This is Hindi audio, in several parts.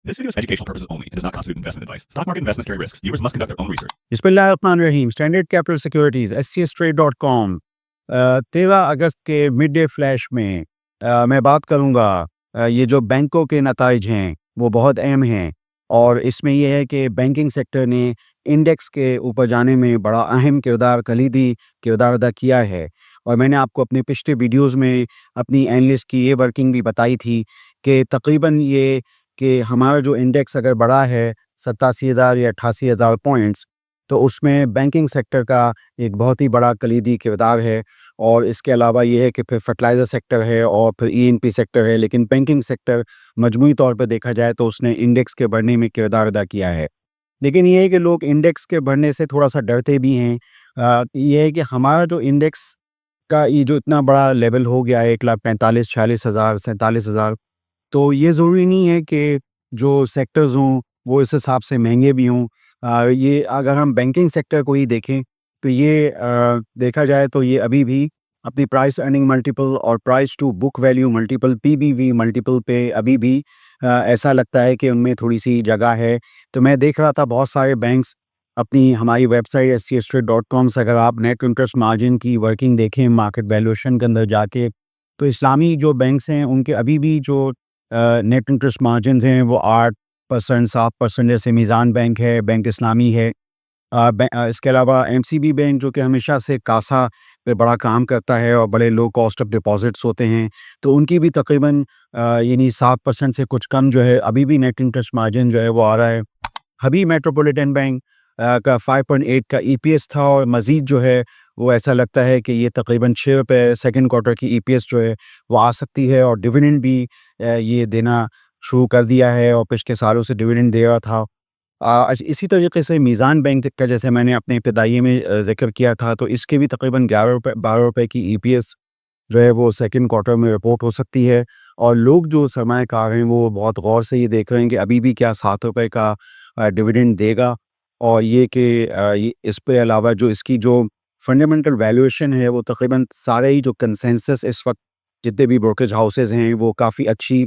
This video is for educational purposes only. It does not constitute investment advice. Stock market investments carry risks. Viewers must conduct their own research. बिस्मिल्लाहिर्रहमानिर्रहीम। स्टैंडर्ड कैपिटल सिक्योरिटीज scstrade.com 13 अगस्त के मिड डे फ्लैश में मैं बात करूंगा। ये जो बैंकों के नताइज हैं वो बहुत अहम हैं और इसमें यह है कि बैंकिंग सेक्टर ने इंडेक्स के ऊपर जाने में बड़ा अहम किरदार, कलीदी किरदार अदा किया है। और मैंने आपको अपने पिछले वीडियोस में अपनी एनालिस्ट की ये वर्किंग भी बताई थी कि तकरीबन ये कि हमारा जो इंडेक्स अगर बढ़ा है 87,000 या 88,000 पॉइंट्स, तो उसमें बैंकिंग सेक्टर का एक बहुत ही बड़ा कलीदी किरदार है। और इसके अलावा ये है कि फिर फर्टिलाइज़र सेक्टर है और फिर ईएनपी सेक्टर है, लेकिन बैंकिंग सेक्टर मजमूई तौर पर देखा जाए तो उसने इंडेक्स के बढ़ने में किरदार अदा किया है। लेकिन ये है कि लोग इंडेक्स के बढ़ने से थोड़ा सा डरते भी हैं। ये है कि हमारा जो इंडेक्स का ये जो इतना बड़ा लेवल हो गया है 1,45,000, 46,000, 47,000, तो ये ज़रूरी नहीं है कि जो सेक्टर्स हों वो इस हिसाब से महंगे भी हों। ये अगर हम बैंकिंग सेक्टर को ही देखें तो ये देखा जाए तो ये अभी भी अपनी प्राइस अर्निंग मल्टीपल और price to book value multiple, PBV multiple पे अभी भी ऐसा लगता है कि उनमें थोड़ी सी जगह है। तो मैं देख रहा था बहुत सारे बैंक्स अपनी हमारी वेबसाइट scstrade.com से अगर आप नेट इंटरेस्ट मार्जिन की वर्किंग देखें मार्केट वैल्यूएशन के अंदर जाके, तो इस्लामी जो बैंक्स हैं उनके अभी भी जो नेट इंटरेस्ट मार्जिन हैं वो 8%, 7%, जैसे मीज़ान बैंक है, बैंक इस्लामी है। इसके अलावा एमसीबी बैंक जो कि हमेशा से कासा पे बड़ा काम करता है और बड़े लो कॉस्ट ऑफ डिपॉजिट्स होते हैं, तो उनकी भी तकरीबन यानी 7% से कुछ कम जो है अभी भी नेट इंटरेस्ट मार्जिन जो है वो आ रहा है। हबीब मेट्रोपॉलिटन बैंक का 5.8 का ईपीएस था और मज़ीद जो है वो ऐसा लगता है कि ये तकरीबन 6 रुपये सेकेंड क्वार्टर की ईपीएस जो है वो आ सकती है। और डिविडेंड भी ये देना शुरू कर दिया है और पिछले सालों से डिविडेंड दे रहा था। इसी तरीके से मीज़ान बैंक का जैसे मैंने अपने इब्तिदाई में ज़िक्र किया था, तो इसके भी तकरीबन 11 रुपये 12 रुपये की ईपीएस जो है वो सेकंड क्वार्टर में रिपोर्ट हो सकती है। और लोग जो सरमायाकार हैं वो बहुत गौर से ये देख रहे हैं कि अभी भी क्या 7 रुपये का डिविडेंड देगा। और ये कि ये इस पे अलावा जो इसकी जो फंडामेंटल वैल्यूएशन है वो तकरीबन सारे ही जो कंसेंसस इस वक्त जितने भी ब्रोकरेज हाउसेज हैं वो काफ़ी अच्छी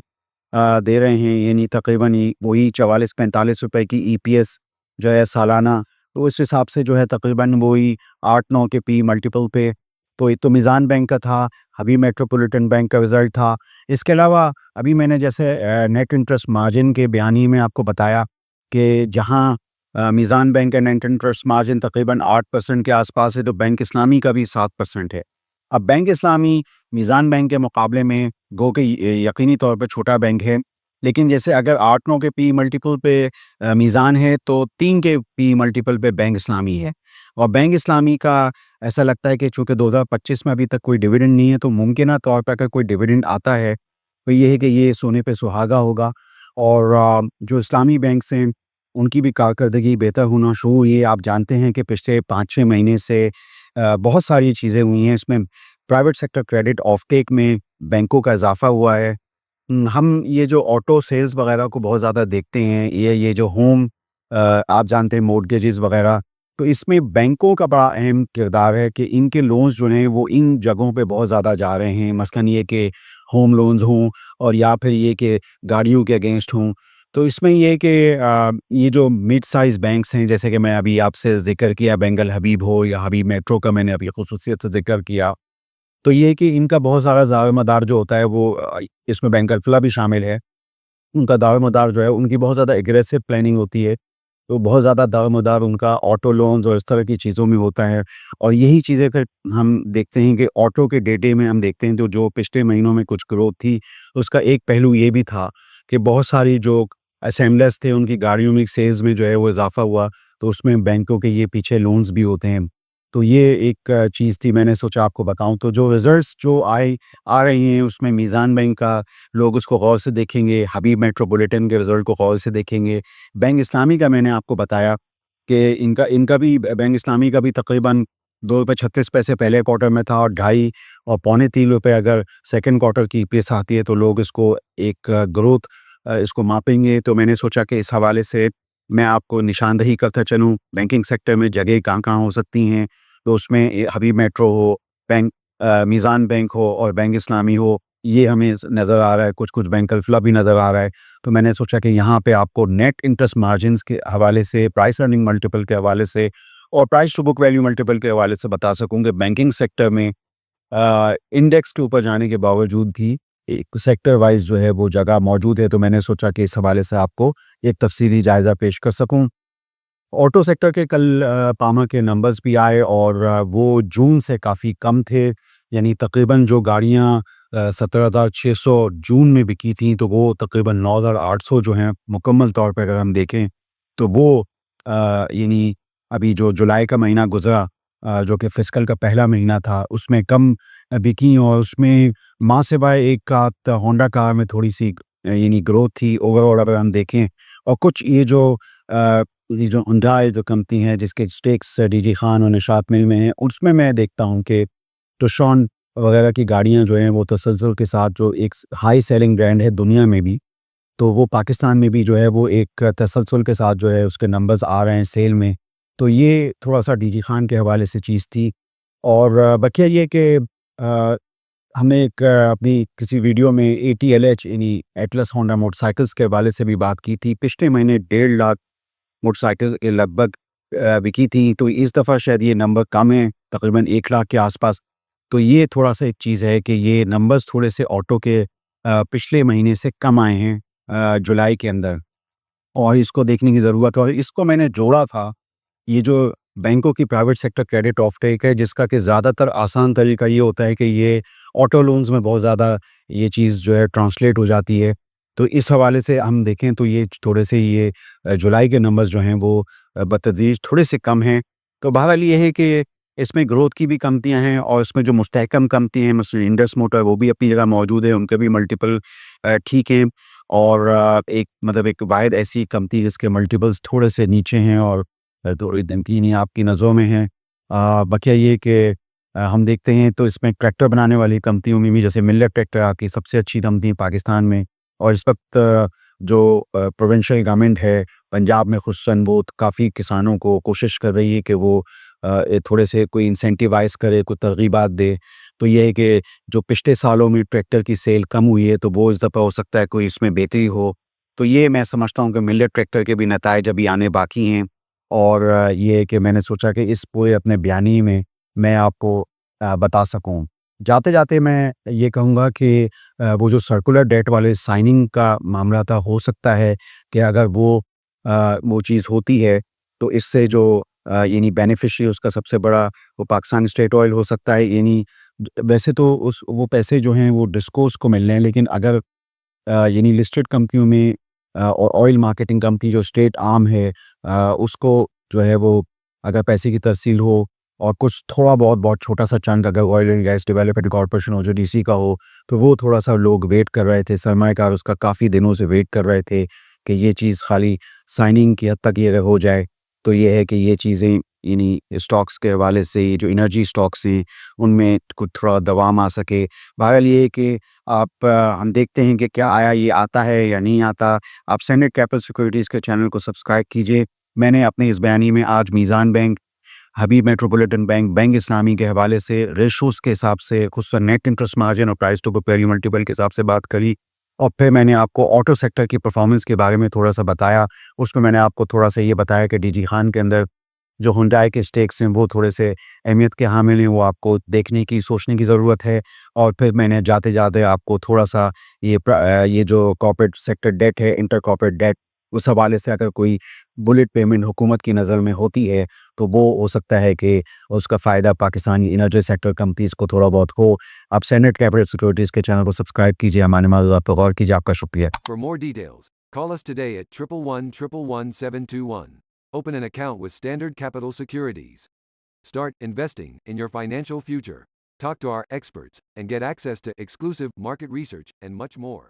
दे रहे हैं, यानी तकरीबन वही 44-45 रुपए की ईपीएस जो है सालाना। तो इस हिसाब से जो है तकरीबन वही 8-9 के पी मल्टीपल पे। तो ये तो मीज़ान बैंक का था, अभी मेट्रोपॉलिटन बैंक का रिजल्ट था। इसके अलावा अभी मैंने जैसे नेट इंटरेस्ट मार्जिन के बयानी में आपको बताया कि जहाँ मीज़ान बैंक का नेट इंटरेस्ट मार्जिन तकरीबन 8% के आसपास है, तो बैंक इस्लामी का भी 7% है। अब बैंक इस्लामी मीज़ान बैंक के मुकाबले में गो के यकीनी तौर पे छोटा बैंक है, लेकिन जैसे अगर 8-9 के पी मल्टीपल पे मीज़ान है तो 3 के पी मल्टीपल पे बैंक इस्लामी है। और बैंक इस्लामी का ऐसा लगता है कि चूँकि 2025 में अभी तक कोई डिविडेंड नहीं है, तो मुमकिन तौर पर अगर कोई डिविडेंड आता है तो ये है कि ये सोने पे सुहागा होगा। और जो इस्लामी बैंक्स हैं उनकी भी कारकर्दगी बेहतर होना शुरू हुई है। आप जानते हैं कि पिछले 5-6 महीने से बहुत सारी चीज़ें हुई हैं। इसमें प्राइवेट सेक्टर क्रेडिट ऑफटेक में बैंकों का इजाफा हुआ है। हम ये जो ऑटो सेल्स वगैरह को बहुत ज़्यादा देखते हैं, ये जो होम आप जानते हैं मॉर्गेजेस वगैरह, तो इसमें बैंकों का बड़ा अहम किरदार है कि इनके लोन्स जो हैं वो इन जगहों पे बहुत ज़्यादा जा रहे हैं। मसलन ये कि होम लोन्स हों और या फिर ये कि गाड़ियों के अगेंस्ट हों। तो इसमें ये है कि ये जो मिड साइज़ बैंक्स हैं, जैसे कि मैं अभी आपसे ज़िक्र किया बेंगल हबीब हो या हबीब मेट्रो का मैंने अभी ख़ुसूसियत से ज़िक्र किया, तो ये है कि इनका बहुत सारा दारोमदार जो होता है वो इसमें बैंक अल्फला भी शामिल है। उनका दारोमदार जो है उनकी बहुत ज़्यादा एग्रेसिव प्लानिंग होती है, तो बहुत ज़्यादा दारोमदार उनका ऑटो लोन्स और इस तरह की चीज़ों में होता है। और यही चीज़ें फिर हम देखते हैं कि ऑटो के डेटे में हम देखते हैं तो जो पिछले महीनों में कुछ ग्रोथ थी, उसका एक पहलू ये भी था कि बहुत सारी जो असेंबलर्स थे उनकी गाड़ियों में सेल्स में जो है वो इजाफा हुआ, तो उसमें बैंकों के ये पीछे लोन्स भी होते हैं। तो ये एक चीज़ थी, मैंने सोचा आपको बताऊं। तो जो रिजल्ट्स जो आ रहे हैं उसमें मीज़ान बैंक का लोग उसको गौर से देखेंगे, हबीब मेट्रोपॉलिटन के रिजल्ट को गौर से देखेंगे। बैंक इस्लामी का मैंने आपको बताया कि इनका इनका भी बैंक इस्लामी का भी तकरीबन 2 रुपये 36 पैसे पहले क्वार्टर में था और 2.5 और पौने 3 रुपये अगर सेकेंड क्वार्टर की ईपीएस आती है तो लोग इसको एक ग्रोथ इसको मापेंगे। तो मैंने सोचा कि इस हवाले से मैं आपको निशानदही करता चलूँ बैंकिंग सेक्टर में जगह कहाँ-कहाँ हो सकती हैं। तो उसमें हबीब मेट्रो हो, बैंक मीज़ान बैंक हो और बैंक इस्लामी हो, ये हमें नज़र आ रहा है, कुछ-कुछ बैंक का फ्लॉप भी नज़र आ रहा है। तो मैंने सोचा कि यहाँ पे आपको नेट इंटरेस्ट मार्जिन्स के हवाले से, प्राइस अर्निंग मल्टीपल के हवाले से और price to book value multiple के हवाले से बता सकूँ कि बैंकिंग सेक्टर में इंडेक्स के ऊपर जाने के बावजूद भी एक सेक्टर वाइज़ जो है वो जगह मौजूद है। तो मैंने सोचा कि इस हवाले से आपको एक तफ़सीली जायज़ा पेश कर सकूँ। ऑटो सेक्टर के कल पामा के नंबर्स भी आए और वो जून से काफ़ी कम थे। यानी तकरीबन जो गाड़ियाँ 17,600 जून में बिकी थीं, तो वो तकरीबन 9,800 जो हैं मुकम्मल तौर पे अगर हम देखें, तो वो यानी अभी जो जुलाई का महीना गुज़रा, जो कि फ़िस्कल का पहला महीना था, उसमें कम बिकीं और उसमें माँ सिवाय एक आध होंडा कार में थोड़ी-सी यानी ग्रोथ थी ओवरऑल अगर हम देखें। और कुछ ये जो हुंडई जो कंपनी है जिसके स्टेक्स डीजी खान और निशात मिल में हैं, उसमें मैं देखता हूँ कि टुक्सॉन वगैरह की गाड़ियाँ जो हैं वो तसलसल के साथ जो एक हाई सेलिंग ब्रांड है दुनिया में भी, तो वो पाकिस्तान में भी जो है वो एक तसलसल के साथ जो है उसके नंबर्स आ रहे हैं सेल में। तो ये थोड़ा-सा डीजी खान के हवाले से चीज़ थी। और बकिया ये कि हमने एक अपनी किसी वीडियो में एटीएलएच यानी एटलस होंडा मोटरसाइकिल्स के हवाले से भी बात की थी। पिछले महीने 1.5 लाख मोटरसाइकिल के लगभग बिकी थी, तो इस दफ़ा शायद ये नंबर कम है, तकरीबन 1 लाख के आसपास। तो ये थोड़ा-सा एक चीज़ है कि ये नंबर्स थोड़े से ऑटो के पिछले महीने से कम आए हैं जुलाई के अंदर और इसको देखने की ज़रूरत है। और इसको मैंने जोड़ा था, ये जो बैंकों की प्राइवेट सेक्टर क्रेडिट ऑफटेक है, जिसका कि ज़्यादातर आसान तरीका ये होता है कि ये ऑटो लोन्स में बहुत ज़्यादा ये चीज़ जो है ट्रांसलेट हो जाती है। तो इस हवाले से हम देखें तो ये थोड़े से ये जुलाई के नंबर्स जो हैं वो बतदरीज थोड़े से कम हैं। तो बहरहाल ये है कि इसमें ग्रोथ की भी कमतियाँ हैं और इसमें जो मुस्तहकम कंपनी हैं मसलन इंडस मोटर वो भी अपनी जगह मौजूद है, उनके भी मल्टीपल ठीक हैं। और एक मतलब एक वाहिद ऐसी कंपनी जिसके मल्टीपल्स थोड़े से नीचे हैं और थोड़ी नमकीनी आपकी नज़रों में है। बकिया ये कि हम देखते हैं तो इसमें ट्रैक्टर बनाने वाली कंपनियों में भी जैसे मिल्लत ट्रैक्टर आपकी सबसे अच्छी कंपनी पाकिस्तान में। और इस वक्त जो प्रोविंशियल गवर्नमेंट है पंजाब में खुसूसन वो काफ़ी किसानों को कोशिश कर रही है कि वो थोड़े से कोई इंसेंटिवाइज़ करे, कोई तरगीबात दे। तो ये है कि जो पिछले सालों में ट्रैक्टर की सेल कम हुई है, तो वो इस दफ़ा हो सकता है कोई इसमें बेहतरी हो। तो ये मैं समझता हूँ कि मिल्लत ट्रैक्टर के भी नताइज अभी आने बाकी हैं। और ये है कि मैंने सोचा कि इस पूरे अपने बयानी में मैं आपको बता सकूँ। जाते-जाते मैं ये कहूँगा कि वो जो सर्कुलर डेट वाले साइनिंग का मामला था, हो सकता है कि अगर वो चीज़ होती है, तो इससे जो यानी बेनिफिशियरी उसका सबसे बड़ा वो पाकिस्तान स्टेट ऑयल हो सकता है। यानी वैसे तो उस वो पैसे जो हैं वो डिस्कोज़ को मिल रहे हैं, लेकिन अगर यानी लिस्टेड कंपनियों में और ऑयल मार्केटिंग कंपनी जो स्टेट आर्म है उसको जो है वो अगर पैसे की तरसील हो और कुछ थोड़ा बहुत छोटा-सा चंक अगर oil and gas development corporation हो जो डीसी का हो, तो वो थोड़ा-सा लोग वेट कर रहे थे, सरमायाकार उसका काफ़ी दिनों से वेट कर रहे थे कि ये चीज़ खाली साइनिंग की हद तक ये अगर हो जाए, तो ये है कि ये चीज़ें यानी स्टॉक्स के हवाले से ये जो एनर्जी स्टॉक्स हैं, उनमें कुछ थोड़ा दवाम आ सके। बहरहाल ये है कि हम देखते हैं कि क्या आया ये आता है या नहीं आता। आप स्टैंडर्ड कैपिटल सिक्योरिटीज़ के चैनल को सब्सक्राइब कीजिए। मैंने अपने इस बयानी में आज Meezan bank, Habib metropolitan bank, bank Islami के हवाले से रेशोज़ के हिसाब से खुसूसन नेट इंटरेस्ट मार्जिन और price to book value multiple के हिसाब से बात करी। और फिर मैंने आपको ऑटो सेक्टर की परफॉर्मेंस के बारे में थोड़ा-सा बताया। उसमें मैंने आपको थोड़ा-सा ये बताया कि डीजी खान के अंदर जो हुंडई के स्टेक्स हैं वो थोड़े से अहमियत के हामिल हैं, वो आपको देखने की, सोचने की ज़रूरत है। और फिर मैंने जाते-जाते आपको थोड़ा-सा ये जो कॉर्पोरेट सेक्टर डेट है, इंटर कॉर्पोरेट डेट, उस हवाले से अगर कोई बुलेट पेमेंट हुकूमत की नज़र में होती है, तो वो हो सकता है कि उसका फ़ायदा पाकिस्तानी एनर्जी सेक्टर कंपनीज़ को थोड़ा बहुत हो। आप स्टैंडर्ड कैपिटल सिक्योरिटीज़ के चैनल को सब्सक्राइब कीजिए, हमारे मालूमात पर गौर कीजिए। आपका शुक्रिया। For more details, call us today at 111-111-721. Open an account with Standard Capital Securities. Start investing in your financial future. Talk to our experts and get access to exclusive market research and much more.